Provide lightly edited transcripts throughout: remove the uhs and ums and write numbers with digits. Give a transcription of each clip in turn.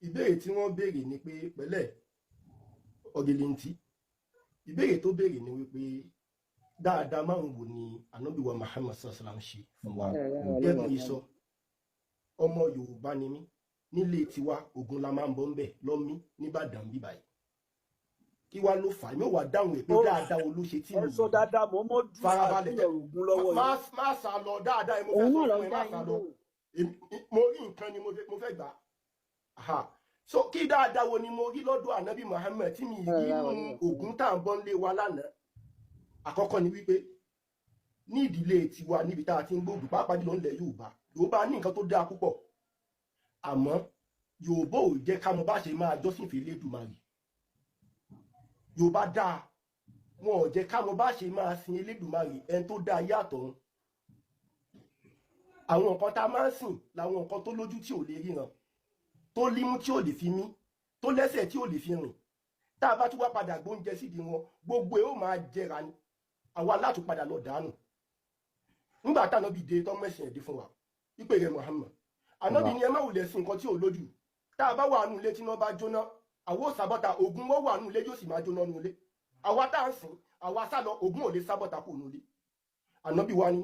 ìbéèrè tí wọ́n béèrè ni pé pẹ̀lẹ́ ọ̀gẹ̀lẹ̀ntì ìbéèrè tó béèrè ni wípé dáadáa márùn wò ni ànábì wa Muhammad sallam ṣe fún wa gẹ́gẹ́ bí sọ ọmọ Yorùbá ni mí nílé tiwa Ògùn la máa ń bọ́ ń bẹ̀ lọ́mí nìbàdàn bíbá yìí kí wá ló fà á mi ò wá dáhùn ẹ̀ pé dáadáa wo ló ṣe tí mi sọ dáadáa mo mọ dùn farabalẹ̀ Ògùn lọ́wọ́ yìí má sá lọ dáadáa ẹ mo fẹ́ sọ fún ẹ má sá lọ mo rí nǹkan ni mo fẹ́ gbà so kí dáadáa wo ni mo rí lọ́dọ̀ ànábì Muhammad tí mi rí Ògùn tá à ń bọ́ ń lé wa lánàá àkọ́kọ́ ni wípé ní ìdílé tiwa níbi tá a ti ń gbóògùn pàápàá jùlọ ńlẹ̀ Yorùbá ní nǹkan tó dáa púpọ̀ àmọ́ Yorùbá ò jẹ́ ká mọ̀ bá ṣe máa jọ́sìn fún Elédùmarè Yorùbá dáa wọn ò jẹ́ ká mọ̀ bá ṣe máa sin Elédùmarè ẹni tó dá ayé àtọ̀run àwọn nǹkan tá a máa ń sìn làwọn nǹkan tó lójú tí ò lè ríran tó límú tí ò lè fi mí tó lẹ́sẹ̀ tí ò lè fi rìn tá a bá tún wá padà gbóúnjẹ sídìí wọn gbogbo ẹ̀ ó máa jẹra ni àwa látún padà lọ dànù nígbà tá ànábì dé tọ́ mẹ́sìn ẹ̀dí fún wa ìpè rẹ̀ Muhammad ànábì ni ẹ má wulẹ̀ sin nǹkan tí ò lójú tá a bá wà nù ilé tí iná bá jóná àwa ò sábọ́ta Ògún wọ́n wà nù ilé yóò sì máa jóná nù ilé àwa tá à ń sìn àwa sá lọ Ògún ò lè sábọ́ta kò nù ilé ànábì wa ni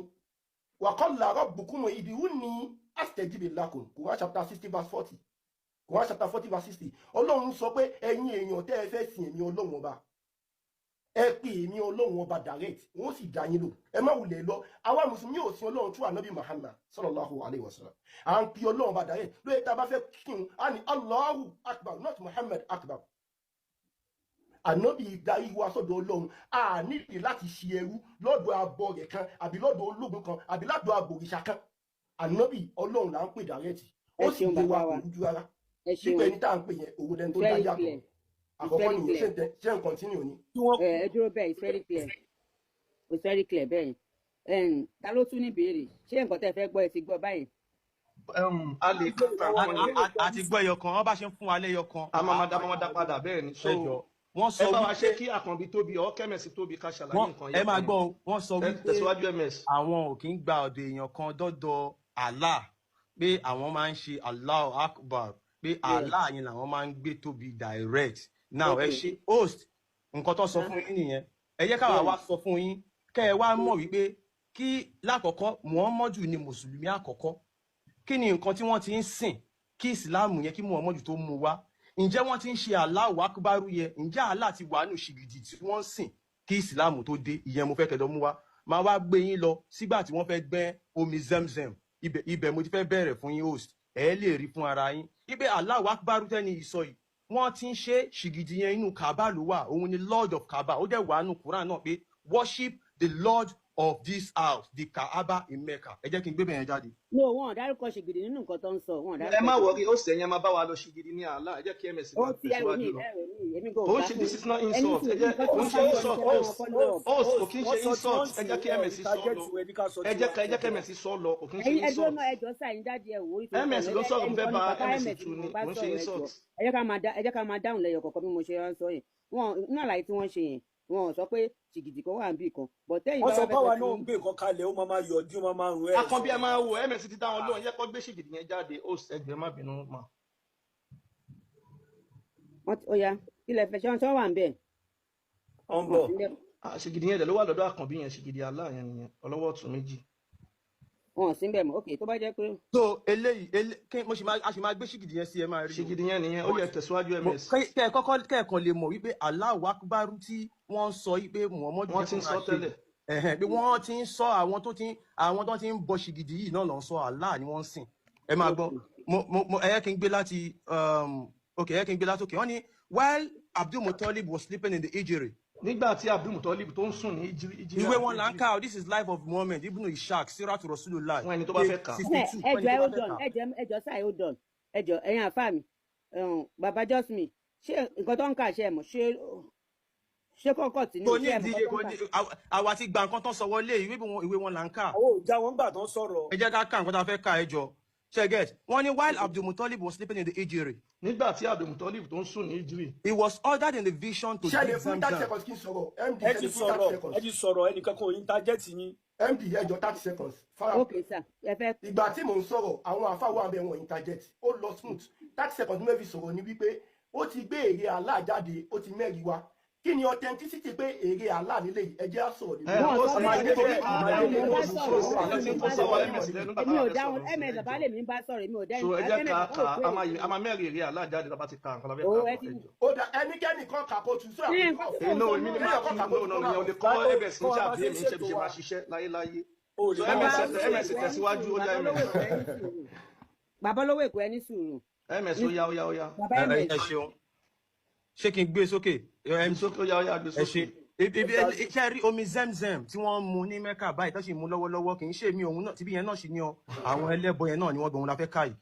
wa qala rabbukum ud'uni astajib lakum Quran chapter 60 verse 40 Quran chapter 40 verse 60 Ọlọ́run sọ pé ẹ̀yin èèyàn tẹ́ ẹ fẹ́ sìn èmi Ọlọ́run ọba ẹ pè èmi Ọlọ́run ọba direct wọ́n sì dá yín lò ẹ má wulẹ̀ lọ àwa mùsùlùmí ò sin Ọlọ́run tú ànábì Muhammad sallallahu alayhi wa sallam à ń pè Ọlọ́run ọba direct lóye tá a bá fẹ́ kírun á ní Allahu akbar not Muhammad akbar ànábì darí wa sọ́dọ̀ Ọlọ́run a nílè láti ṣe ẹrú lọ́dọ̀ abọrẹ̀ kan àbí lọ́dọ̀ ológun kan àbí lọ́dọ̀ abòrìṣà kan ànábì Ọlọ́run là ń pè direct ó sì gbé wa kò rújú rárá nípa ẹni tá à ń pè yẹn òun lẹni tó dá yàtọ̀ àkọ́kọ́ nìyẹn ṣe ń continue ni. ẹ dúró bẹ́ẹ̀ it's very clear it's very clear bẹ́ẹ̀ ta ló tún ní ìbéèrè ṣé nǹkan tẹ́ fẹ́ gbọ́ ẹ ti gbọ́ báyìí. a lè àti gbọ́ ẹyọ kan wọ́n bá ṣe ń fún wa lẹ́yọ kan. a máa dá padà bẹ́ẹ̀ ni. wọ́n sọ wípé ẹ bá wa ṣe kí àkànbí tóbi ọ kẹ́mẹ̀sì tóbi ká ṣàlàyé nǹkan yẹn. ẹ máa gbọ́ wọ́n sọ wípé tẹ̀síwájú ms. àwọn ò kí ń gba ọ̀dọ̀ èèyàn kan dọ́dọ̀ Allah pé àwọn máa ń ṣe Allahu Akbar pé Allah yẹn làwọn máa ń gbé tóbi direct now ẹ ṣe host nǹkan tó sọ fún yín nìyẹn ẹ yẹ káwa wá sọ fún yín kẹ ẹ wá mọ̀ wípé kí lákọ̀ọ́kọ́ Muhammadu ni mùsùlùmí àkọ́kọ́ kí ni nǹkan tí wọ́n ti ń sìn kí ìsìláàmù yẹn kí Muhammadu tó mú wá ǹjẹ́ wọ́n ti ń ṣe Allahu Akbar yẹn ǹjẹ́ Allah ti wà nù ṣìgìdì tí wọ́n ń sìn kí ìsìláàmù tó dé ìyẹn mo fẹ́ kẹ́ lọ mú wá máa wá gbé yín lọ sígbà tí wọ́n fẹ́ gbẹ́ omi Zamzam ibẹ̀ mo ti fẹ́ bẹ̀rẹ̀ fún yín host ẹ lè rí fún ara yín ibẹ̀ Allahu Akbar tẹ́ni ìsọ yìí wọ́n ti ń ṣe ṣìgìdì yẹn inú Kaaba ló wà òun ni Lord of Kaaba ó dẹ̀ wà nù Quran náà pé worship the Lord of this house the Kaaba in Mecca ẹ jẹ́ kí n gbé bẹ̀yẹn jáde. no wọn ò dárúkọ ṣìgìdì nínú nǹkan tó ń sọ wọn ò dárúkọ. ẹ má wọrí ó sì ẹyẹn máa bá wa lọ ṣìgìdì ní àlá ẹ jẹ́ kí ms bá tẹ̀síwájú lọ. ó ń ṣe this is not insult ẹ jẹ́ ó ń ṣe insult host kò kí ń ṣe insult ẹ jẹ́ kí ms sọ lọ ẹ jẹ́ kí ms sọ lọ kò kí ń ṣe insult. ẹjọ́ náà ẹjọ́ sáyìn dáàdi ẹ̀ wò ó. ms ló sọ̀rọ̀ fẹ́ bá ms tu ni kò ń ṣe insult. ẹ jẹ́ ká máa dáhùn lẹ́yọ̀ kọ̀ọ̀kan bí mo ṣe ń sọ yẹn wọn náà láì tí wọ́n ṣe yẹn wọn ò sọ pé ṣìgìdì kan wà níbì kan bọ tẹ̀yin bá wà fẹ́ wọ́n sọ báwa náà ń gbé nǹkan kalẹ̀ ó máa yọjú máa rún ẹ. akànbí ẹ máa wo ms ti dá wọn lóhùn yẹ kó gbé ṣìgìdì yẹn jáde ó ẹgbẹ́ má bínú mà. ó yá ilẹ̀ fẹ̀ṣẹ̀ wọn sọ wà ń bẹ̀. ọ ń bọ̀. ṣìgìdì yẹn dẹ̀ ló wà lọ́dọ̀ àkànbí yẹn ṣìgìdì Allah yẹn nìyẹn ọlọ́wọ́ ọ̀tún méjì. wọn ò sí bẹ́ẹ̀ mọ́ ok tó bá jẹ́ pé. so eléyìí mo ṣì máa gbé ṣìgìdì yẹn sí ẹ máa rí. ṣìgìdì yẹn nìyẹn ó yẹ tẹ̀síwájú ms. kẹ́ẹ̀kan lè mọ̀ wípé Allahu Akbar tí wọ́n sọ wípé Muhammadu wọ́n ti ń sọ tẹ́lẹ̀. pé wọ́n ti ń sọ àwọn tó ti ń bọ ṣìgìdì yìí náà lọ sọ Allah ni wọ́n ń sìn ẹ máa gbọ́ ẹ yẹ kí n gbé láti òkè wọ́n ní while Abdul Muttalib was sleeping in the Ijiri. nígbà tí Abdul Muttalib tó ń sùn ní Ijiri. ìwé wọn là ń kà this is life of Muhammad ibn Ishaq Siratu Rasulullah. fún ẹni tó bá fẹ́ kà. ẹjọ sáà ó dàn ẹjọ ẹ̀yin àfáà mi baba Justme ṣé nǹkan tó ń kà ṣe ẹ mọ̀ ṣé kọ́kọ́ tí ní iṣẹ́ ẹ̀mọ́ àwa ti gba nǹkan tó sọ wọlé ìwé wọn là ń kà. àwọn òjà wọn gbà tán sọ̀rọ̀. ẹ jẹ́ ká kà nǹkan tá a fẹ́ kà ẹ jọ ṣẹ́gẹ̀t wọ́n ní while Abdul Muttalib was sleeping in the Ijiri. nígbà tí Abdul Muttalib tó ń sùn ní Ijiri. he was ordered in the vision to dig Zamzam. ẹ ti sọ̀rọ̀ ẹnìkan kò interject yín MD ẹjọ́ 30 seconds. Okay sir. Ìgbà tí mò ń sọ̀rọ̀ àwọn àfáwọ́ abẹ wọn interject ó lọ smooth 30 seconds mẹ́fì sọ̀rọ̀ ní wípé ó ti gbé èrè Allah jáde ó ti mẹ́rin wá. Kí ni authenticity pé èrè Allah nílé yìí ẹjẹ́ á sọ̀rọ̀ nílé. Èmi ò dáhùn MS bàbá lè mi bá sọ̀rọ̀ èmi ò dáhùn. So ẹ jẹ́ ká a máa mẹ́rin èrè Allah jáde lọ́ba ti ka nǹkan lábẹ́ ká. Ó dá ẹnikẹ́ni kan kà kó tù sọ inú èmi ni máa kí no ìyẹn ò lè kọ́ MS ní ṣàbí èmi ń ṣe bí ṣe máa ṣiṣẹ́ láyéláyé. So MS tẹ̀síwájú ó yá MS. Bàbá olówó Èkó ẹni sùúrù. MS ó yá. Ẹ ṣeun. Ṣé kí n gbé sókè? Sókè ó yá gbé sókè. Iṣẹ́ rí omi Zamzam tí wọ́n mu ní Mẹ́kà báyìí tó sì mú lọ́wọ́lọ́wọ́ kì í ṣe mi òun náà tíbi yẹn náà sì ní ọ àwọn ẹlẹ́bọ yẹn náà ni wọ́n gbọ̀n la fẹ́ ká yìí.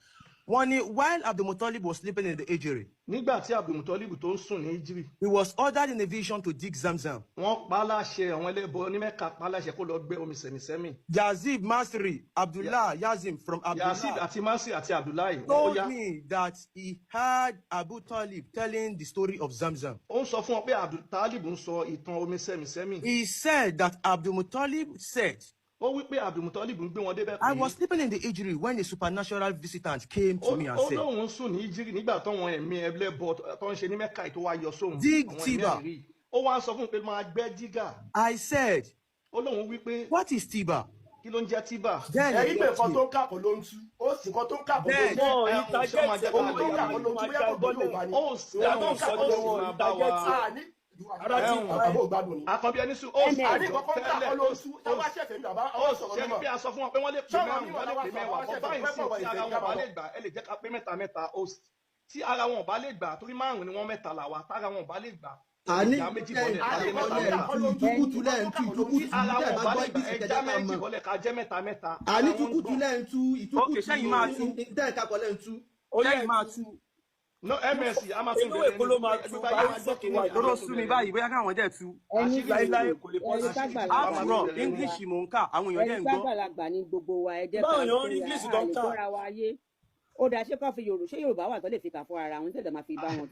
Wọ́n ní while Abdulmutalib was sleeping in the Ejiri. Nígbà tí Abdulmutalib tó ń sùn ní Ejiri. He was ordered in a vision to dig Zamzam. Wọ́n pa láṣẹ àwọn ẹlẹ́bọ ní Mẹ́kà pa láṣẹ kó lọ gbé omi sẹ̀mísẹ́mì. Yazid Masri Abdullah Yazim from Abdullah. Yazid àti Masri àti Abdullah. Told me that he heard Abu Talib telling the story of Zamzam. Ó ń sọ fún wọn pé Abdultalib ń sọ ìtàn omi sẹ̀mísẹ́mì. He said that Abdulmutalib said. Ó wí pé Abdulmutalib ń gbé wọn débẹ̀ pé. I was sleeping in the Ejiri when a supernatural visitant came to me and said. Ó lóun sùn ní Ejiri nígbà táwọn ẹ̀mí ẹlẹ́bọ tó ń ṣe ní Mẹ́kà tó wá yọ sóhun. Dig Tiba. Ó wá sọ fún un pé máa gbẹ́ dígà. I said. Ó lóun wí pé. What is Tiba? Kí ló ń jẹ́ Tiba? Ẹ̀yin pé nǹkan tó ń kàkọ́ ló ń tú. Ó sì nǹkan tó ń kàkọ́ ló ń tú. Ohun tó ń kàkọ́ ló ń tú bóyá kò gbọ́dọ̀ wà ní. Ó sì máa bá wa. Àkànbí ẹni sùn. Ó sì kàkọ́ ló ń tú. Táwa ṣẹ̀fẹ̀ mi bàbá àwọn sọ̀rọ̀ mímọ́. Ṣé bí a sọ fún wọn pé wọ́n lè pè mẹ́rin wọ́n lè pè mẹ́wàá. Bọ́ báyìí sí tí ara wọn bá lè gbà ẹ lè jẹ́ ká pé mẹ́ta host. Tí ara wọn bá lè gbà torí márùn-ún ni wọ́n mẹ́ta là wá tára wọn bá lè gbà. Àní tukutu lẹ́yìn tú tukutu lẹ́yìn bá gbọ́ ibi sì kẹjá máa mọ̀. Àní tukutu lẹ́yìn tú ìtukutu ìtẹ́ ìkakọ̀ lẹ́yìn tú. Lẹ́yìn máa tú. No MS a máa tún bẹ̀rẹ̀ ní lọ́rọ̀ sú mi báyìí bóyá káwọn dẹ̀ tú. láíláí kò lè pọ̀ sí. Àfúrọ̀ English mò ń kà àwọn èèyàn dẹ̀ ń gbọ́. Ẹni gbàgbàlagbà ni gbogbo wa ẹ jẹ́ báwọn èèyàn rí English tó ń kà. àlèkọ́ra wa ayé. Ó dá ṣé kọ́ fi Yorùbá wà tó lè fi kà fún ara wọn tẹ̀lé máa fi bá wọn.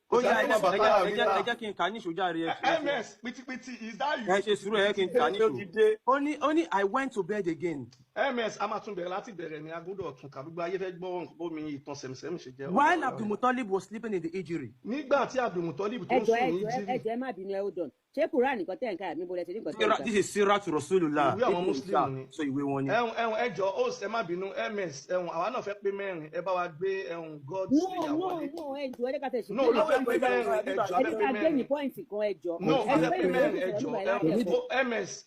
Ó yá ẹ jẹ́ kí n kà ní ìṣòjà rẹ̀. MS pitipiti is that you? Ẹ ṣe sùúrù ẹ kí n kà ní ìṣòjà. Ó ní I went to bed again. MS a máa tún bẹ̀rẹ̀ láti bẹ̀rẹ̀ ní agbódò ọ̀tún kàdúgbò ayé fẹ́ gbọ́ bómi ìtàn sẹ̀mísẹ́mì ṣe jẹ́. While Abdulmutalib was sleeping in the Ejiri. Nígbà tí Abdulmutalib tó sùn ní Ejiri. Ẹjọ́ má bínú hold on. Ṣé Quran nìkan tẹ̀ ń ká àmì bọ́lẹ̀ tí nìkan tẹ̀ ń ká? This is Sirah to Rasulullah. Ìwé àwọn Muslim ni. So ìwé wọn ni. Ẹjọ́ ó ṣe má bínú MS àwa náà fẹ́ pé mẹ́rin ẹ bá wa gbé God ìyàwó ni. No ẹjọ́ ẹ ká tẹ̀ ṣe. No ló fẹ́ pé mẹ́rin ẹjọ́ ẹ ká gbé ní pọ́ìntì kan ẹjọ́. No ó fẹ́ pé mẹ́rin ẹjọ́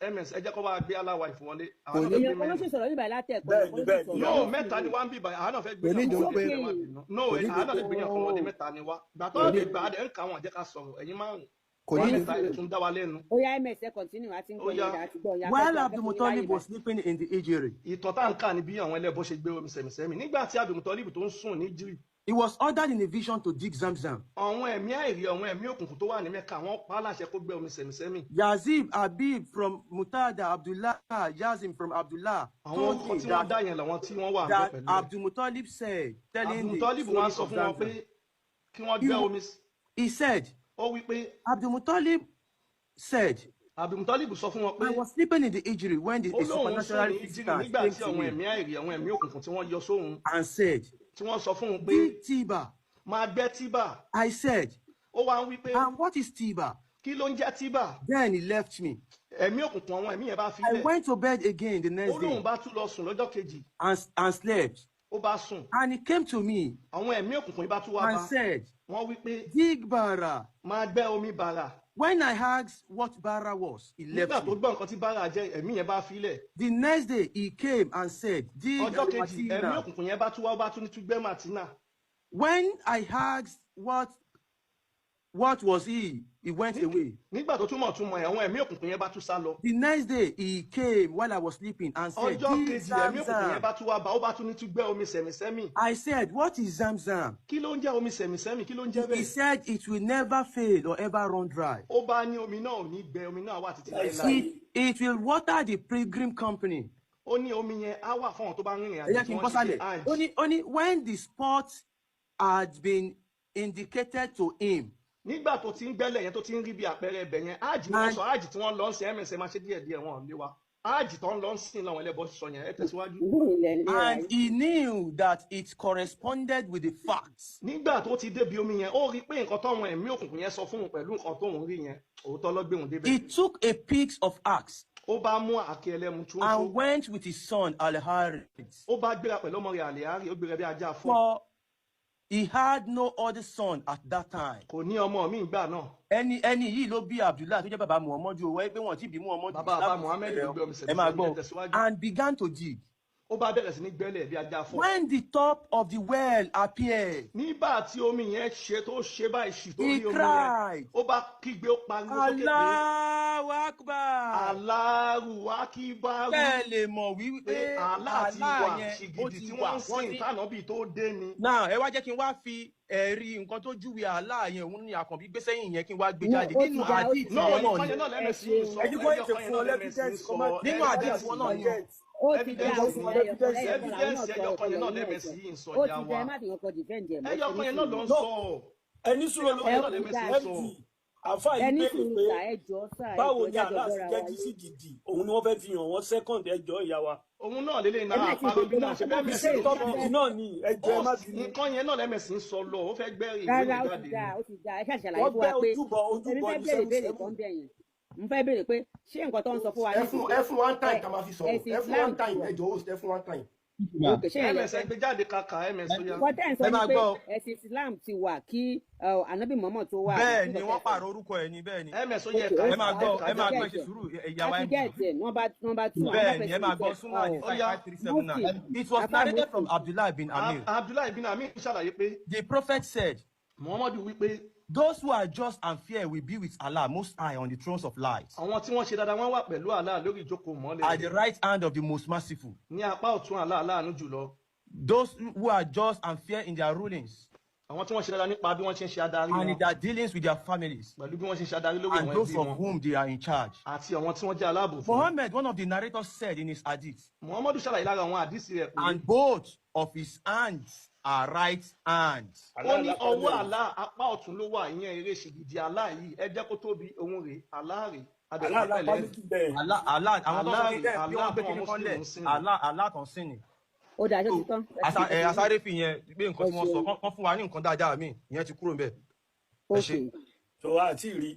MS ẹ jẹ́ kó bá gbé aláwa ìfọwọ́lé. Èèyàn kan ló ṣe sọ̀rọ̀ nígbà látẹ̀kọ́. No mẹ́ta ni wá ń bíbá àwa náà fẹ́ gbé yàn. No àwa náà fẹ́ gbé yàn fún ọdẹ mẹ́ta ni wá. Gbàtọ́ lè gbà á dẹ̀ ń kà wọ́n jẹ́ ká sọ̀rọ̀ ẹ̀yin márùn-ún. While Abdulmutalib was sleeping in the Ejiri. Ìtàn tá ń kà ní bí àwọn ẹlẹ́bọ ṣe gbé omi sẹ̀mísẹ́mì. Nígbà tí Abdulmutalib tó ń sùn ní Ejiri. He was ordered in a vision to dig Zamzam. Àwọn ẹ̀mí àìrí àwọn ẹ̀mí òkùnkùn tó wà ní Mẹ́kà wọ́n pa á láṣẹ kó gbé omi sẹ̀mísẹ́mì. Yazid Habib from Mutada Abdullah Yazim from Abdullah. Àwọn ọkọ̀ tí wọ́n dá yẹn làwọn tí wọ́n wà that Abdulmutalib said telling Abdulmutalib wọ́n sọ fún wọn pé kí wọ́n gbé omi. He said. Ó wí pé. Abdulmutalib said. Abdulmutalib sọ fún wọn pé. I was sleeping in the Ejiri when the supernatural visitant came to me. Nígbà tí àwọn ẹ̀mí àìrí àwọn ẹ̀mí òkùnkùn tí wọ́n yọ sóhun. And said. Tí wọ́n sọ fún un pé. Dig Tiba. Máa gbẹ́ Tiba. I said. Ó wá ń wí pé. And what is Tiba? Kí ló ń jẹ́ Tiba? Then he left me. Ẹ̀mí òkùnkùn àwọn ẹ̀mí yẹn bá fi I lẹ̀. went to bed again the next day. Ó lóun bá tún lọ sùn lọ́jọ́ kejì. And slept. Ó bá sùn. And he came to me. Àwọn ẹ̀mí òkùnkùn yìí bá tún wá bá. And said. Wọ́n wí pé. Dig Bara. Máa gbẹ́ omi Bara. When I asked what Bara was, he left me. Nígbà tó gbọ́ nǹkan tí Bara jẹ́ ẹ̀mí yẹn bá fi lẹ̀. The next day he came and said, dig ọjọ́ kejì ẹ̀mí Martina. òkùnkùn yẹn bá tún wá bá tún ní tún gbẹ́ Martina. When I asked what was he went away. Nígbà tó túmọ̀ àwọn ẹ̀mí òkùnkùn yẹn bá tún sá lọ. The next day he came while I was sleeping and said, ọjọ́ kejì ẹ̀mí òkùnkùn yẹn bá tún wá bá ó bá tún ní tún gbẹ́ omi sẹ̀mísẹ́mì. I said, what is Zamzam? Kí ló ń jẹ́ omi sẹ̀mísẹ́mì? Kí ló ń jẹ́ bẹ́ẹ̀? He said it will never fail or ever run dry. Ó bá ní omi náà ò ní gbẹ omi náà wà títí láéláé. It will water the pilgrim company. Ó ní omi yẹn á wà fún àwọn tó bá ń rìnrìn àjò. Ẹ jẹ́ kí n bọ́ sálẹ̀. Ó ní when the spot had been indicated to him nígbà tó ti ń gbẹ́lẹ̀ yẹn tó ti ń rí bí àpẹẹrẹ ẹbẹ̀ yẹn áàjì wọn sọ áàjì tí wọ́n lọ ń sin ms máa ṣe díẹ̀díẹ̀ wọn lé wa áàjì tó ń lọ ń sin làwọn ẹlẹ́bọ sọ yẹn ẹ tẹ̀síwájú. And he knew that it corresponded with the facts. nígbà tó ti débi omi yẹn ó rí pé nǹkan tọ́wọn ẹ̀mí òkùnkùn yẹn sọ fún un pẹ̀lú nǹkan tóun rí yẹn òótọ́ ló gbé òun débẹ̀. He took a piece of axe ó bá mú àáké ẹlẹ́mu tí ó and went with his son Al-Harith. ó bá gbéra pẹ̀lú ọmọ rẹ̀ Al-Harith ó gbéra bí ajá fún. For he had no other son at that time. kò ní ọmọ mi ìgbà náà. ẹni yìí ló bí Abdullah tó jẹ́ bàbá Muhammadu owó pé wọ́n ti bí Muhammadu. bàbá Muhammed ló gbé ọmọ ẹ máa gbọ́ and began to dig. ó bá bẹ̀rẹ̀ sí ní gbẹ́lẹ̀ bí ajá fún. When the top of the well appeared, nígbà tí omi yẹn ṣe tó ṣe báyìí ṣì tó rí omi cried, yẹn ó bá kígbe ó pariwo sókè pé Allahu Akbar. Allahu Akbar. bẹ́ẹ̀ lè mọ̀ wípé Allah ti wà ṣìgìdì tí wọ́n ń sìn tánàbí tó dé ni. now ẹ wá jẹ́ kí n wá fi ẹ̀rí nǹkan tó júwe Allah yẹn òun ní àkànbí gbé sẹ́yìn yẹn kí n wá gbé jáde nínú àdìtì wọn náà ni nínú àdìtì wọn náà ni ó ti dá evidence ẹyọkan yẹn náà lẹ́mẹ̀sì yìí ń sọ ó ìyá ti dá ẹ má fi kankan defend ẹ mọ́. ẹyọkan yẹn náà ló ń sọ. ẹni sùúrù ló ń sọ àfa yìí béèrè pé báwo ni aláàsì jẹ́ kí sí gidi òun ni wọ́n fẹ́ fi hàn wọ́n second ẹjọ́ ìyá wa. òun náà lélẹ̀ náà àpárọ̀bí náà ṣe bẹ́ẹ̀ mẹ́sì ń sọ náà ni ẹjọ́ ẹ má bínú. nǹkan yẹn náà lẹ́mẹ̀sì ń sọ lọ ó fẹ́ gbẹ́rì ìwé rárá jáde. ó ti dá ẹ ṣàṣàlàyé fún wa pé èmi fẹ́ béèrè béèrè kan bẹ̀ yẹn mo fẹ́ béèrè pé ṣé nǹkan tó ń sọ fún wa. ẹ fún one time ká máa fi sọ̀rọ̀ ẹ fún one time ẹ jọ̀ọ́ ẹ fún one time. ms ẹgbẹ́ jáde kàkà ms ó yá. wọ́n tẹ̀ ń sọ ni pé ẹ̀sìn Islam ti wà kí anabi Muhammad tó wà. bẹ́ẹ̀ ni wọ́n pààrọ̀ orúkọ ẹ̀ ní bẹ́ẹ̀ ni. ms ó yẹ ká ẹ máa gbọ́ ẹ ṣe sùúrù ìyàwó ẹ̀ bẹ́ẹ̀ ni ẹ máa gbọ́ súnmọ́ àdé 5379. It was narrated from Abdullah bin Amir. Abdullah bin Amir ṣàlàyé pé the prophet said, Muhammadu wípé those who are just and fair will be with Allah most high on the thrones of light. àwọn tí wọ́n ṣe dáadáa wọ́n wà pẹ̀lú Allah lórí ìjókòó mọ́lẹ̀. At the right hand of the most merciful. ní apá ọ̀tún Allah aláàánú jùlọ. Those who are just and fair in their rulings. àwọn tí wọ́n ṣe dáadáa nípa bí wọ́n ṣe ń ṣe adarí wọn. And in their dealings with their families. pẹ̀lú bí wọ́n ṣe ń ṣe adarí lórí àwọn ẹbí wọn. And those of whom they are in charge. àti àwọn tí wọ́n jẹ́ aláàbò fún. Muhammad, one of the narrators, said in his hadith. Muhammadu ṣàlàyé lára àwọn àdìsí rẹ̀ pé. And both of his hands are right hands. ó ní ọwọ́ Allah apá ọ̀tún ló wà ìyẹn eré ṣìgìdì Allah yìí ẹ jẹ́ kó tóbi òun rè Allah rè Allah àwọn tó ń bẹ bí wọ́n gbé kíní kan lẹ̀ Allah kan sí ni. ó dájọ́ ti tán. Asáré fi yẹn pé nǹkan tí wọ́n sọ kán fún wa ní nǹkan dáadáa míì ìyẹn ti kúrò níbẹ̀. ẹ ṣe. tó wá àti rí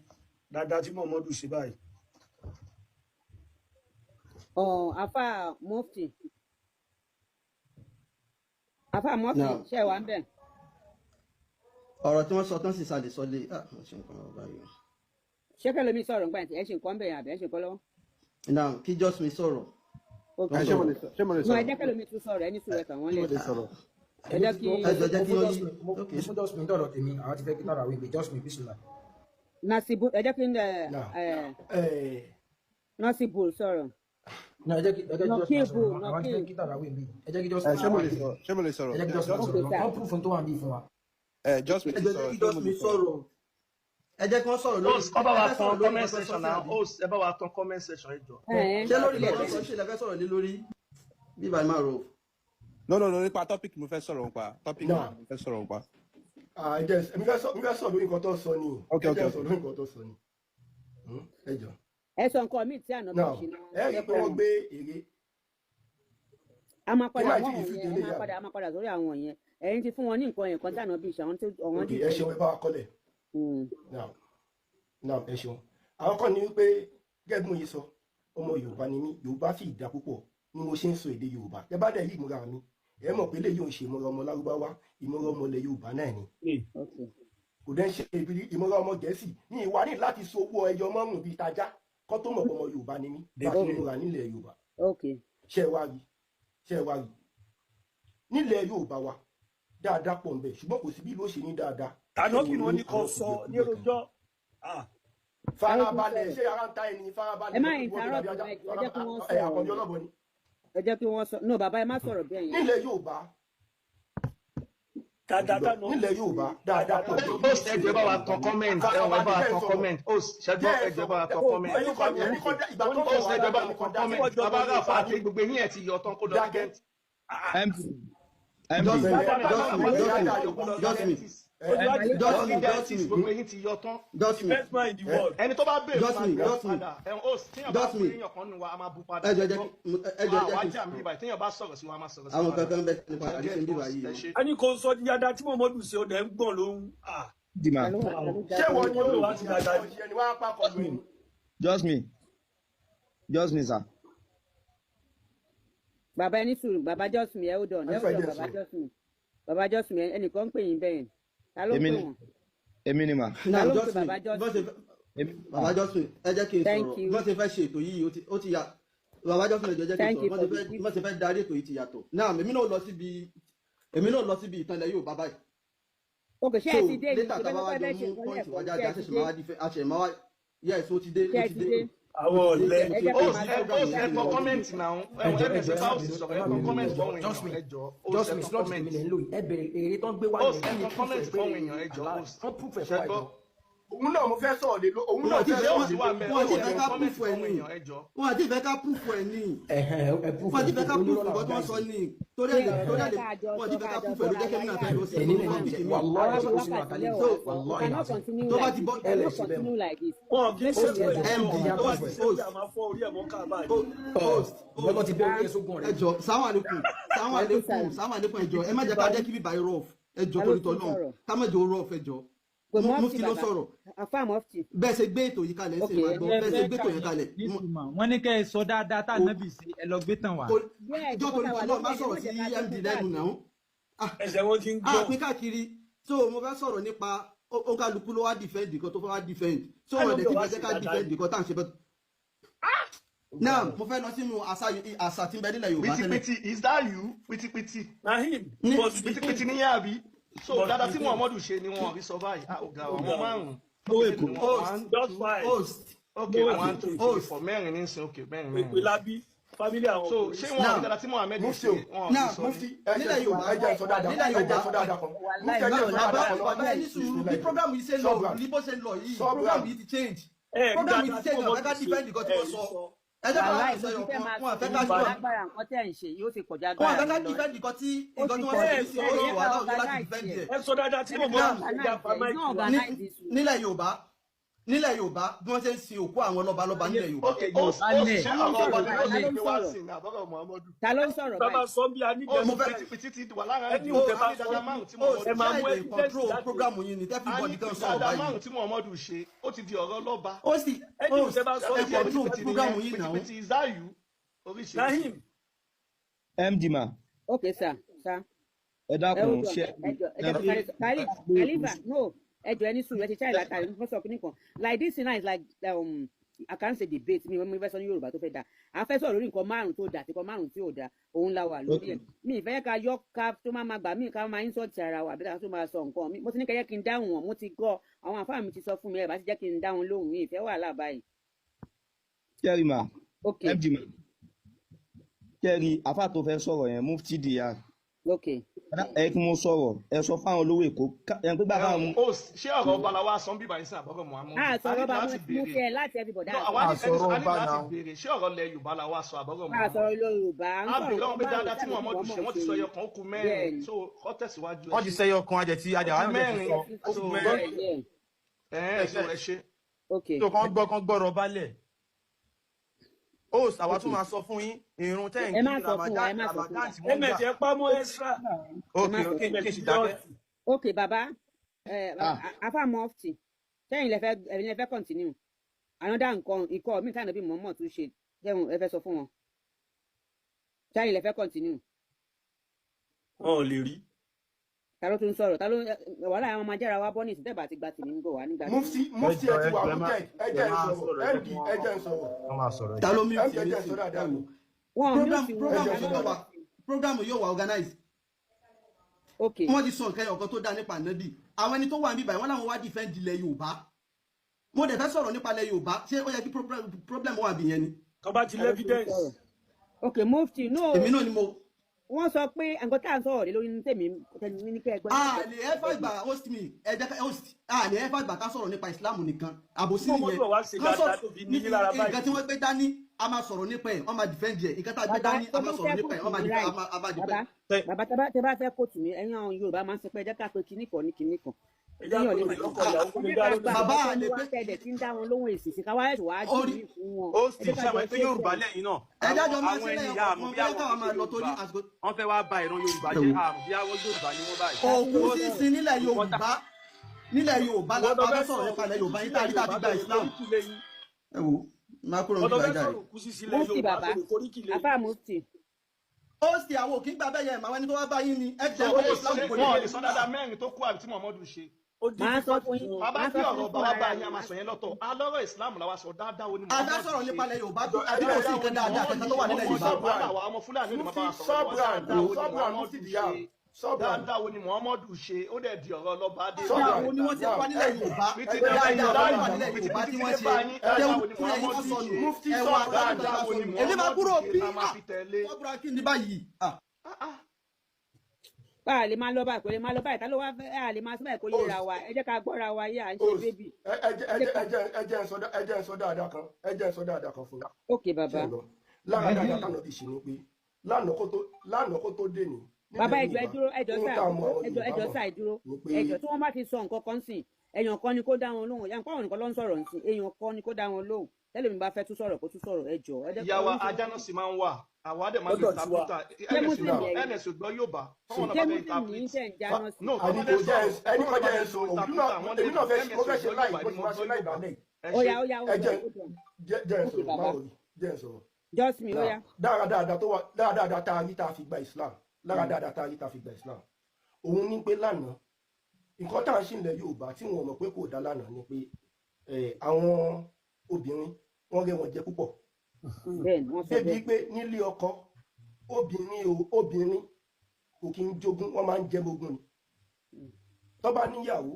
dáadáa tí Muhammadu ṣe báyìí. Afa Mufti. Afa Mufti ṣe wà ń bẹ̀. ọ̀rọ̀ tí wọ́n sọ tán sì sàlẹ̀ sọ́lé ṣe nǹkan ọba yìí. ṣé kẹ́lẹ́ mi sọ̀rọ̀ nígbà tí ẹ ṣe nǹkan bẹ̀rẹ̀ àbí ẹ ṣe nǹkan lọ́wọ́. now kí Justme sọ̀rọ̀. ṣé mo lè sọ̀rọ̀. ẹ jẹ́ kẹ́lẹ́ mi tún sọ̀rọ̀ ẹni sùn rẹ̀ kàn wọ́n lẹ̀. ẹ jẹ́ kí ó yí. fún Justme dọ̀rọ̀ tèmi àwọn ti fẹ́ kí tàrà wípé Justme bísílà. Nasibu ẹ jẹ́ kí Nasibu sọ̀rọ̀. ẹ jẹ́ kí Justme sọ̀rọ̀ àwọn ti fẹ́ kí tàrà wípé ẹ jẹ́ kí Justme sọ̀rọ̀. ṣé mo lè sọ̀rọ̀. ẹ jẹ́ kí Justme sọ̀rọ̀ wọ́n proof tó wà ní fún wa. Justme ti sọ̀rọ̀. ẹ jẹ́ kí wọ́n sọ̀rọ̀ lórí. ó bá wa tán comment section náà ẹ bá wa tán comment section ẹ jọ. ṣé lórí ilé ẹ̀kọ́ ṣe lè fẹ́ sọ̀rọ̀ lé lórí bí ìbá máa rò. no nípa topic mo fẹ́ sọ̀rọ̀ nípa topic mo fẹ́ sọ̀rọ̀ nípa. mi fẹ́ sọ̀rọ̀ lórí nǹkan tó sọ ni. ok ẹ sọ̀rọ̀ lórí nǹkan tó sọ ni. ẹ jọ. ẹ sọ nǹkan míì tí àná bá ṣe náà. ẹ rí i pé wọ́n gbé èrè. a máa padà wọ́n yẹn a máa padà sórí àwọn yẹn ẹ̀yin ti fún wọn ní nǹkan yẹn kan dáná bíi ṣàwọn tí ọ̀wọ́n dì. ẹ ṣeun ẹ bá wa kọ́lẹ̀. now ẹ ṣeun àwọn kan ní wípé gẹ́gẹ́ bí mo yẹ sọ ọmọ Yorùbá ni mí Yorùbá fi ìdá púpọ̀ ni mo ṣe ń sọ èdè Yorùbá ẹ bá dẹ̀ yí ìmúra mi ẹ mọ̀ pé eléyìí ò ń ṣe ìmúra ọmọ Lárúbáwá ìmúra ọmọ ilẹ̀ Yorùbá náà ni kò dẹ́ ń ṣe ìmúra ọmọ Gẹ̀ẹ́sì ní ìwà ní láti so owó ẹyọ mọ́rùn bíi tajá kọ́ tó mọ̀ ọmọ Yorùbá ni mí láti ìmúra nílẹ̀ Yorùbá ṣe wá rí nílẹ̀ Yorùbá wa dáadáa pọ̀ nbẹ ṣùgbọ́n kò sí bí ló ṣe ní dáadáa. tànà kí wọ́n ní kò sọ ní rojọ́. farabalẹ̀ ṣé ara ń ta ẹni farabalẹ̀. ẹ má yín tààrọ̀ ẹ jẹ́ kí wọ́n sọ̀rọ̀ àkànbí ọlọ́bọ ni. ẹ jẹ́ kí wọ́n sọ no bàbá ẹ má sọ̀rọ̀ bẹ́ẹ̀ yẹn. nílẹ̀ Yorùbá nílẹ̀ Yorùbá dáadáa pọ̀ nbẹ. host ẹ jẹ́ bá wa tán comment ẹ bá wa tán comment host ṣẹ́gbọ́n ẹ jẹ́ bá wa tán comment host ẹ jẹ́ bá wa tán comment bàbá rà fà á kí gbogbo yín ẹ ti yọ tán kó lọ. Justme gbogbo eyín ti yọ tán. Best man in the world. Ẹni tó bá bèèrè fún àgbẹ̀ padà tíyàn bá fún èèyàn kan nù wa a máa bú padà. Àwájà mi báyìí tíyàn bá sọ̀rọ̀ sí wa a máa sọ̀rọ̀ sí wa. Àwọn kankan bẹ nípa àdéhùn bíbá yìí. A ní kò sọ ní yàrá tí Muhammadu ṣe ó dẹ̀ ń gbọ̀n lóhùn. Dima. Ṣé wọ́n ní olùwà ti dàda ẹni wá pápọ̀ lóyún? Just me, sir. Bàbá ẹni sùúrù, bàbá Justme, ẹ hold on, bàbá Justme, ẹnìkan ń pè yín bẹ́ẹ̀. Ta ló ń pè wọ́n? Èmi ni mà. Ta ló ń pè bàbá Justme? Bàbá Justme, ẹ jẹ́ kí n sọ̀rọ̀. Wọ́n ti fẹ́ ṣe ètò yìí, ó ti yà. Bàbá Justme, ẹ jẹ́ kí n sọ̀rọ̀. Wọ́n ti fẹ́ darí ètò yìí ti yàtọ̀. Náà èmi náà lọ síbi ìtàn ilẹ̀ Yorùbá báyìí. Ok, ṣé ẹ ti dé yìí? Létà tá a bá wá jọ mú pọ́ìntì wájà àti àṣẹmáwá yẹ èso ti dé. Àwọn ọ̀lẹ́. Ẹ̀kọ́ kọ́mẹ́ǹtì náà. Ẹ̀kọ́ kọ́mẹ́ǹtì fọ́wọ́n èèyàn ẹjọ́. Justme slot mi lè ń lò yìí. Ẹ bèrè èrè tó ń gbé wá ní ẹ̀kọ́ kọ́mẹ́ǹtì fọ́wọ́n èèyàn ẹjọ́. Wọ́n proof ẹ̀ fún àìjọ. Òun náà mo fẹ́ sọ̀rọ̀ lé lọ. Òun náà ti fẹ́ wọ́n ti fẹ́ ká proof ẹ̀ ní. Wọ́n ti fẹ́ ká proof ẹ̀ ní. Wọ́n ti fẹ́ ká proof ẹ̀ tó ń sọ ní. Torí ẹ̀ wọ́n ti fẹ́ ká proof ẹ̀ ló jẹ́ kí ẹ̀mí àfẹ́ lọ sí tó bá ti bọ́ ẹjọ́ sáwọn àlékún ẹjọ́ ẹ má jẹ́ ká jẹ́ kí bíbá irọ́ ẹjọ́ torí tọ́ náà ká má jẹ́ orọ́ ẹjọ́ mufti ló sọ̀rọ̀ bẹ́ẹ̀ ṣe gbé ètò yìí kalẹ̀ ṣe máa gbọ́ bẹ́ẹ̀ ṣe gbé ètò yìí kalẹ̀. wọ́n ní kẹ́ ẹ sọ dáadáa tá ànábì sí ẹ lọ gbé tàn wá. ìjọ torí tọ́ náà má sọ̀rọ̀ sí md lẹ́nu náà. ẹsẹ̀ wọn ti ń gbọ́. àpín káàkiri so mo fẹ́ sọ̀rọ̀ nípa oníkálukú ló wá defend nǹkan tó fẹ́ wá defend so wọn dẹ̀ ti fẹ́ ká defend nǹkan tá à ń ṣe bẹ́ẹ̀. náà mo fẹ́ lọ sínú àṣà tí ń bẹ nílẹ̀ Yorùbá tẹ́lẹ̀. Pìtìpìtì is that you? Pìtìpìtì. Na him. Pìtìpìtì ní yàrá so dada tí Muhammadu ṣe ni wọn rí sọ báyìí ọgá ọmọ márùn-ún. Host. Okay, 1 2 3 4 mẹ́rin ní sin okay mẹ́rin. Ìpè lábí family àwọn. So ṣé wọn rí dada tí Muhammadu ṣe wọn rí sọ. Mufti nílẹ̀ Yorùbá ẹjẹ sọ dáadáa kan. Mufti ẹjẹ sọ dáadáa kan. Bàbá ẹni sùúrù bí programu yìí ṣe lọ ní bó ṣe lọ yìí programu yìí ti change. Programu yìí ti change ọ̀gá ká defend nǹkan tí wọ́n sọ. Ẹjẹ́ bá wà sọ̀rọ̀ kan wọn àfẹ́ ká jùlọ. Agbára nǹkan tẹ́ ń ṣe yóò ti kọjá wọn àfẹ́ agbára ká defend nǹkan tí wọ́n ṣe sí oṣù wà láwọn láti defend yẹ. ẹ sọ dáadáa tí mo mọ nílẹ̀ Yorùbá bí wọ́n ṣe ń sin òkú àwọn lọ́balọ́ba nílẹ̀ Yorùbá. Ta ló ń sọ̀rọ̀ báyìí? Bàbá sọ bí a ní mo fẹ́ Pìtìpìtì ti wà lára ẹni òkè bá sọ ẹ máa mú control program yìí ni everybody kan sọ̀rọ̀ dada báyìí. márùn tí Muhammadu ṣe ó ti di ọ̀rọ̀ lọ́ba. ó sì ẹni òkè bá sọ ẹ control program yìí náà. Pìtìpìtì is that you? Oríṣiríṣi. Na him. MD ma. Ok sir. Ẹ dákun ṣe. Khalifa no ẹjọ ẹni sùúrù ẹ ti ṣáì látàrí fún sọ kínní kan like this now is like I can't say debate mi fẹ́ sọ ní Yorùbá tó fẹ́ da a fẹ́ sọ̀rọ̀ lórí nǹkan márùn tó da àti nǹkan márùn tí ò da òun la wà lórí ẹ̀ mi ìfẹ́ ká yọ ká tó máa gbà mí ká máa ń sọ ti ara wa àbí ká tó máa sọ nǹkan mi mo ti ní kẹ́yẹ́ kí n dáhùn wọn mo ti gbọ́ àwọn àfáà mi ti sọ fún mi ẹ̀ bá ti jẹ́ kí n dáhùn lóhùn mi ìfẹ́ wàhálà báyìí. Kẹ́rì ma. Ok. MD ma. Kẹ́rì àfáà tó fẹ́ sọ̀rọ̀ yẹn Mufti DR. Ok. Ẹ kí mo sọ̀rọ̀ ẹ sọ fáwọn olówó Èkó ẹ pé bàbá wọn. Ṣé ọ̀rọ̀ ọba la wá sọ bí báyìí sí àbọ̀rọ̀ Muhammadu? Sọ̀rọ̀ bá mo fẹ́ láti everybody. Sọ̀rọ̀ ọba náà. Ṣé ọ̀rọ̀ lẹ Yorùbá la wá sọ àbọ̀rọ̀ Muhammadu? Sọ̀rọ̀ Yorùbá. A bèrè lọ́wọ́ pé dáadáa tí Muhammadu ṣe wọ́n ti sọ ẹyọ kan ó kù mẹ́rin so kọ́ tẹ̀síwájú. Wọ́n ti sẹ́yọ kan ajẹ̀tí ajẹ̀wá mẹ́rin ó kù mẹ́rin. Ẹ ṣe. tó kàn gbọ́rọ̀ balẹ̀. Host àwa tún máa sọ fún yín irun tẹ́yìn kí Ramadan tí wọ́n gbà. Ẹ̀mẹ̀jẹ̀ pamọ́ extra. Okay, dákẹ́. Ok bàbá afa mufti sẹ́yìn lẹ fẹ́ continue another nǹkan ikọ̀ mi táwọn ẹbí mọ̀ọ́mọ̀ tún ṣe jẹun ẹ fẹ́ sọ fún wọn sẹ́yìn lẹ fẹ́ continue. Wọn ò lè rí. Ta ló tún sọ̀rọ̀ ta ló wàhálà àwọn ọmọ ajára wa bọ́ ní ìsìtẹ́bà àti gba tèmi ń bọ̀ wá nígbà tí. Mufti ẹ ti wà mú jẹ ẹjẹ ń sọ̀rọ̀ MD ẹjẹ ń sọ̀rọ̀. Ta ló mi fi ẹjẹ ń sọ̀rọ̀ dáadáa wò. Program yóò wà organize. Okay. Wọ́n ti sọ nǹkan ọ̀kan tó dá nípa ànábì. Àwọn ẹni tó wà níbí báyìí wọ́n láwọn wá defend ilẹ̀ Yorùbá. Mo dẹ̀ fẹ́ sọ̀rọ̀ nípa ilẹ̀ Yorùbá. Ṣé ó yẹ kí problem wà bí yẹn ni? Kọ́ bá ti lé evidence. Okay, Mufti no. Èmi náà ni mo. wọ́n sọ pé nǹkan tá à ń sọ̀rọ̀ lé lórí ní tèmi ní kẹ́ ẹgbẹ́. àlè ẹ fà gbà host me ẹ jẹ́ host àlè ẹ fà gbà ká sọ̀rọ̀ nípa ìsìlámù nìkan àbòsí nìyẹn nǹkan tí wọ́n gbé dání a máa sọ̀rọ̀ nípa ẹ̀ wọ́n máa defend ẹ̀ nǹkan tá a gbé dání a máa sọ̀rọ̀ nípa ẹ̀ wọ́n máa defend. bàbá tẹ bá fẹ́ kóòtù mi ẹ̀yin àwọn Yorùbá máa ń sọ pé ẹ jẹ́ ká pé kinní kan ní kinní kan. bàbá àlè pé kẹ̀dẹ̀ tí ń dá wọn lóhùn èsì sí káwá ẹ̀sùn wá jù ní fún wọn. ó sì ṣàwọn tó Yorùbá lẹ́yìn náà. ẹ jájọ máa ṣe lẹ́yìn ọkọ̀ wọn fẹ́ káwọn máa lọ torí àsìkò. wọ́n fẹ́ wá ba ìran Yorùbá jẹ́ àrùn bí àwọn Yorùbá ni wọ́n báyìí. òkú sísìn nílẹ̀ Yorùbá lápá fẹ́ sọ̀rọ̀ nípa ilẹ̀ Yorùbá yín tàbí gba Islam. ẹ wo máa kúrò nípa ìjà rẹ̀. mufti bàbá afa mufti. ó sì àwọn òkè gbà bẹ́yẹ màá ẹni tó wá bá yín ni ẹ jẹ́ owó Islam kò ní lè sọ dáadáa mẹ́rin tó kú àbí tí Muhammadu ṣe. máa sọ fún yín. bàbá tí ọ̀rọ̀ bá wá bá yín a máa sọ yẹn lọ́tọ̀ alọ́rọ̀ Islam làwa sọ dáadáa wo ni mo. àdá sọ̀rọ̀ nípa ilẹ̀ Yorùbá tó àbí kò sí nǹkan dáadáa kẹta tó wà nílẹ̀ Yorùbá. ọmọ Fúlàní ni bàbá sọ dáadáa wo ni Muhammadu ṣe ó dẹ̀ di ọ̀rọ̀ ọlọ́ba dé. dáadáa wo ni wọ́n ti pa nílẹ̀ Yorùbá dáadáa wo nílẹ̀ Yorùbá tí wọ́n ṣe jẹun fún ẹ̀yin tó sọnù ẹ̀wà dáadáa wo ni èmi máa kúrò bí wọ́n búra kí ni báyìí. bá a lè máa lọ báyìí kò lè máa lọ báyìí tá ló wá fẹ́ a lè máa sọ báyìí kó yẹra wa ẹ jẹ́ ká gbọ́ra wa yé à ń ṣe bébì. ẹ jẹ́ ń sọ dáadáa kan fún wa. ok bàbá. lára dáadáa tánà ti ṣe ni pé lánàá kó tó dé ní. bàbá ẹjọ́ dúró ẹjọ́ sáà dúró ẹjọ́ tí wọ́n bá ti sọ nǹkan kan sìn èèyàn kan ni kó dá wọn lóhùn yàtọ̀ àwọn nìkan ló ń sọ̀rọ̀ nsìn èèyàn kan ni kó dá wọn lóhùn tẹ́lẹ̀ mi bá fẹ́ tún sọ̀rọ̀ kó tún sọ̀rọ̀ ẹjọ́. ìyàwó ajá náà sì máa ń wà àwọn àdè máa ń lò tàbútà ns gbọ́ yóò bá fọwọ́n náà bá fẹ́ interpret. no ẹni kọjá ẹ sọ èmi náà fẹ́ ṣe láì bó ti máa ṣe láì balẹ̀. Oya jẹ́ ẹ sọ̀rọ̀ báwo ni jẹ́ ẹ sọ̀rọ̀. Justme oya. dáadáa tá a rí tá a fi gba Islam lára dáadáa tá a rí tá a fi gba Islam òun ní pé lánàá nǹkan tá à ń ṣe ilẹ̀ Yorùbá tí wọn mọ̀ pé kò dá lánàá ni pé àwọn obìnrin wọ́n rẹ́ wọn jẹ púpọ̀ débi pé nílé ọkọ obìnrin kò kí ń jogún wọ́n máa ń jẹ mogún ni tó bá níyàwó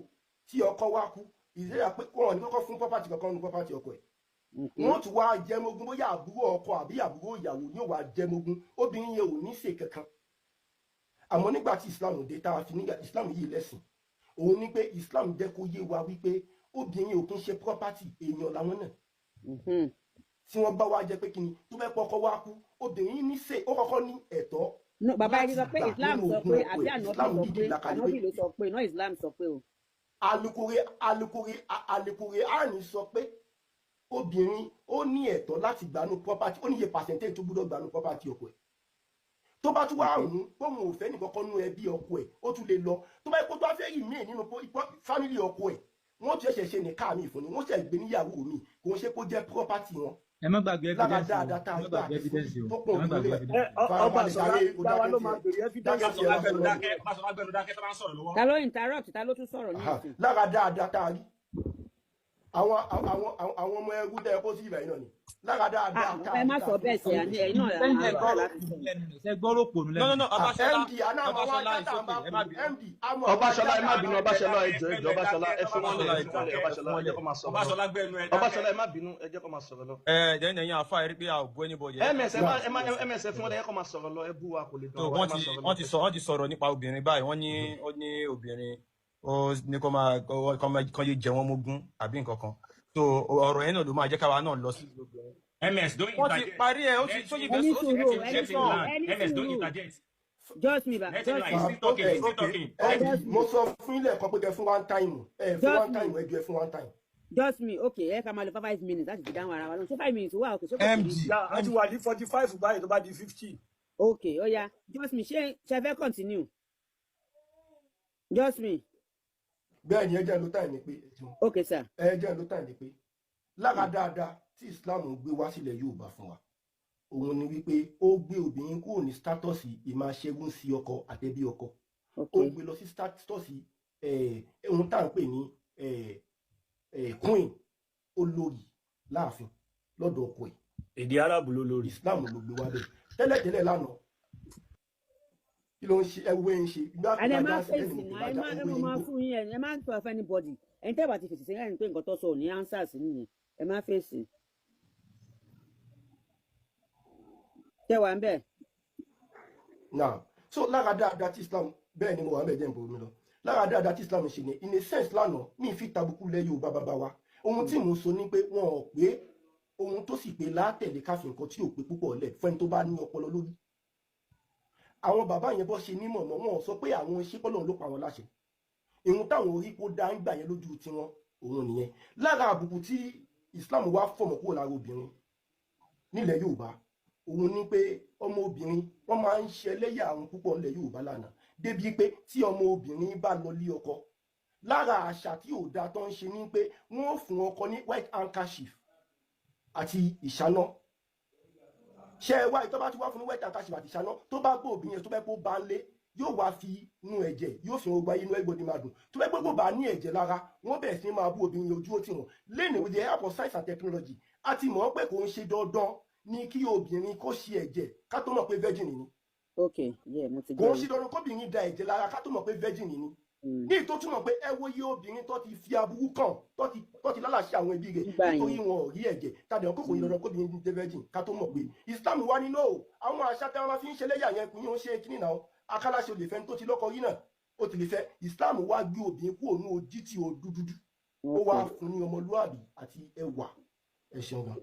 tí ọkọ wá kú ìrẹ́yà pé wọn ò ní kọ́kọ́ fún pọ́pátì kankan ní pọ́pátì ọkọ ẹ̀ wọ́n tún wá jẹ mogún bóyá àbúrò ọkọ àbí àbúrò ìyàwó yóò wá jẹ mogún obìnrin yẹn ò ní ṣe kankan àmọ́ nígbà tí Islam dé tá a fi nígbà Islam yìí lẹ́sìn òun ní pé Islam jẹ́ kó yé wa wípé obìnrin ò kí ń ṣe property èèyàn làwọn náà tí wọ́n bá wá jẹ́ pé kíni tó bẹ́ẹ̀ pọ́kọ́ wá kú obìnrin ní ṣe ó kọ́kọ́ ní ẹ̀tọ́. bàbá yìí sọ pé Islam sọ pé àbí ànábì ló sọ pé náà Islam sọ pé o. alukore àní sọ pé obìnrin ó ní ẹ̀tọ́ láti gbanú property ó ní iye percentage tó gbọ́dọ̀ gbanú property ọkọ ẹ̀ tó bá tún wá rùn bóun ò fẹ́ nìkan kan nú ẹbí ọkọ ẹ̀ ó tún lè lọ tó bá yẹ kó tó wá fẹ́ yìí míì nínú family ọkọ ẹ̀ wọ́n ti ṣẹ̀ṣẹ̀ ṣe ní káàmì ìfún ni wọ́n ṣẹ̀ gbé níyàwó mi kò ń ṣe kó jẹ́ property wọn. ẹ má gbàgbé evidence o ẹ má gbàgbé evidence o ẹ má gbàgbé evidence. ọba sọlá gbáwa ló máa bèrè evidence. ta ló interrupt ta ló tún sọ̀rọ̀ ní ìsìn. lára dáadáa tá a rí àwọn ọmọ ẹrú tẹ kó sí ibà yìí náà ni lára dáadáa tá a rí. ẹ má sọ bẹ́ẹ̀ sí àní ẹ̀yin náà àgbà láti ṣe gbọ́rọ̀ pònú lẹ́nu. Ọbaṣọlá ẹ má bínú Ọbaṣọlá ẹjọ Ọbaṣọlá ẹ fún wọn lẹ Ọbaṣọlá ẹ jẹ́ kó máa sọ̀rọ̀ Ọbaṣọlá ẹ má bínú ẹ jẹ́ kó máa sọ̀rọ̀ lọ. jẹ́ni ẹ̀yin àfa ẹ̀rí pé a ò bú anybody. ms fún wọn lẹ kó máa sọ̀rọ̀ lọ ẹ bú wa kò lè dán wa wọ́n ti sọ̀rọ̀ nípa obìnrin báyìí wọ́n ní obìnrin ó ní kọ́ yé jẹ wọ́n mógún àbí nǹkan kan so ọ̀rọ̀ yẹn náà ló máa jẹ́ káwa náà lọ sí obìnrin. ms don't interject. wọ́n ti parí ẹ̀ ó ti tó yí bẹ́ẹ̀ sọ. ms don't interject. Justme ba mo sọ fún ilé ẹ̀kọ́ pé kẹ́ fún one time fún one time ẹjọ́ ẹ fún one time. Justme ok ẹ ká máa lọ 5 minutes láti fi dáhùn ara wa lọ ṣé 5 minutes wà òkè ṣé kò sí. a ti wà ní 45 báyìí tó bá di 50. ok ó yá Justme ṣé fẹ́ continue Justme. bẹ́ẹ̀ ni ẹ jẹ́ ló tàn ní pé ok sir. ẹ jẹ́ ló tàn ní pé lára dáadáa tí Islam gbé wá sílẹ̀ Yorùbá fún wa òun ni wípé ó gbé obìnrin kúrò ní státọ́sì ìmáṣẹ́gun sí ọkọ àtẹ̀bí ọkọ ó gbé lọ sí státọ́sì ohun tá à ń pè ní queen olórí láàfin lọ́dọ̀ ọkọ ẹ̀. èdè arábù ló lórí. Islam ló gbé wá bẹ́ẹ̀ tẹ́lẹ̀tẹ́lẹ̀ lánàá kí ló ń ṣe ẹwé ń ṣe. and ẹ máa fèsì náà ẹ máa fún yín ẹ máa ń tọ́ anybody ẹni tẹ́ bá ti fèsì sẹ́yìn ẹni pé nǹkan tó sọ ò ní answers nìyẹn ẹ máa fèsì. tẹ́ wà ń bẹ̀. now so lára dáadáa tí Islam bẹ́ẹ̀ ni mo wà mẹ́jẹ̀ ń bò mí lọ lára dáadáa tí Islam ṣe ni in a sense lánàá mi fi tàbùkù lẹ Yorùbá bàbá wa ohun tí mo sọ ni pé wọn ò pé ohun tó sì pé látẹ̀lé káfí nǹkan tí ò pé púpọ̀ lẹ̀ fẹ́ni tó bá ní ọpọlọ lórí àwọn bàbá yẹn bọ́ ṣe nímọ̀ mọ́ wọn sọ pé àwọn iṣẹ́ pọ́lọ́run ló pa wọn láṣẹ ìhun táwọn orí kó dá ń gbà yẹn lójú tiwọn òun nìyẹn lára àbùkù tí Islam wá fọ̀mọ̀ kúrò lára obìnrin nílẹ̀ Yorùbá òun ni pé ọmọ obìnrin wọ́n máa ń ṣe ẹlẹ́yà àwọn púpọ̀ nílẹ̀ Yorùbá lánàá débi pé tí ọmọ obìnrin bá lọ lé ọkọ lára àṣà tí ò dáa tó ń ṣe ni pé wọ́n fún ọkọ ní white handkerchief àti ìṣáná ṣe ẹ wá ìtọ́ bá ti wá fún ní white handkerchief àti ìṣáná tó bá gbọ́ obìnrin yẹn tó bẹ́ kó bá ń lé yóò wá fi inú ẹ̀jẹ̀ yóò fi ọgbà inú ẹgbẹ́ máa dùn tó bẹ́ gbogbo bá ní ẹ̀jẹ̀ lára wọ́n bẹ̀rẹ̀ sí máa bú obìnrin ojú ó tì wọ́n lẹ́nu with the help of science and technology a ti mọ̀ pé kò ń ṣe dandan ní kí obìnrin kó ṣe ẹ̀jẹ̀ ká tó mọ̀ pé virgin ni. ok yeah mo ti gbọ́. kò ń ṣe dandan kóbìnrin da ẹ̀jẹ̀ lára ká tó mọ̀ pé virgin ni. ní ìtò túmọ̀ pé ẹ wo iye obìnrin tó ti fi aburú kàn tó ti lálàṣẹ àwọn ẹbí rẹ̀ nítorí wọn ò rí ẹ̀jẹ̀ tàbí ọkọ̀ kò ní dandan kóbìnrin dé virgin ká tó mọ̀ pé Islam wá nínú àwọn àṣà tí wọ́n fi ń ṣe lẹ́yà yẹn kò ní ó ṣe kíní náà akálàṣe olè fẹ́ tó ti lọ́kọ yìí náà ó ti lè fẹ́ Islam wá gbé obìnrin kúrò ní ojú tí ó dúdú ó wá fún ní ọmọlúwàbí àti ẹwà ẹ ṣeun gan.